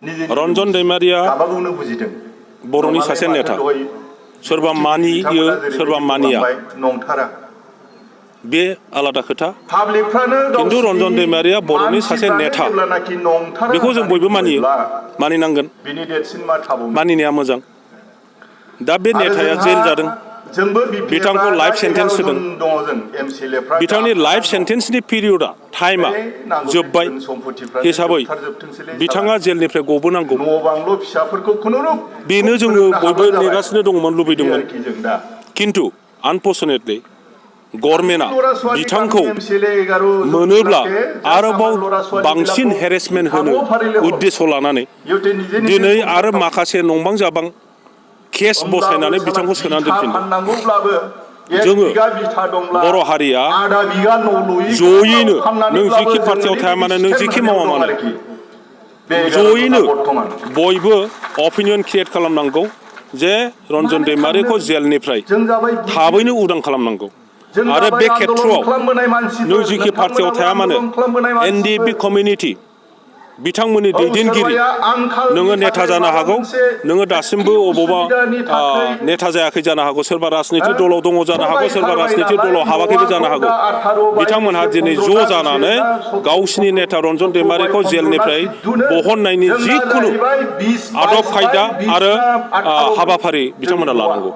रनजन दैमारिया बर'नि सासे नेता सोरबा मानियो सोरबा मानिया बे आलादा खोथा किन्तु रनजन दैमारिया बर'नि सासे नेता बेखौ जों बयबो मानियो मानिनांगोन मानिनाया मोजां दा बे नेताया जेल जादों बिथांखौ लाइफ सेन्टेन्स होदों बिथांनि लाइफ सेन्टेन्सनि पिरियडआ टाइमा जोब्बाय हिसाबै बिथाङा जेलनिफ्राय गबोनांगौ बेनो जोङो बयबो नेगासिनो दंमोन लुबैदोंमोन किन्तु आनफर्चुनेटलि गभर्नमेन्टआ बिथांखौ मोनोब्ला आरोबाव बांसिन हेरेसमेन्ट होनो उद्देश्य लानानै दिनै आरो माखासे नंबां जाबां केस बसायनानै बिथांखौ सोनानै दोनफिनदों जोङो बर' हारिया जयैनो नों जिखि पार्टियाव थाया मानो नों जिखि मावा मानो जयैनो बयबो अपिनियन क्रिएट खालामनांगौ जे रनजन दैमारिखौ जेलनिफ्राय थाबैनो उदां खालामनांगौ आरो बे खेत्रआव नों जिखि पार्टियाव थाया मानो एनडिएफबि कमिउनिटि बिथांमोननि दैदेनगिरि नोङो नेता जानो हागौ नोङो दासिमबो अबावबा नेता जायाखै जानो हागौ सोरबा राजनिति दलाव दङ जानो हागौ सोरबा राजनिति दलाव हाबाखैबो जानो हागौ बिथांमोनहा दिनै ज' जानानै गावसिनि नेता रनजन दैमारिखौ जेलनिफ्राय बहननायनि जिखुनु आदब खायदा आरो हाबाफारि बिथांमोना लानांगौ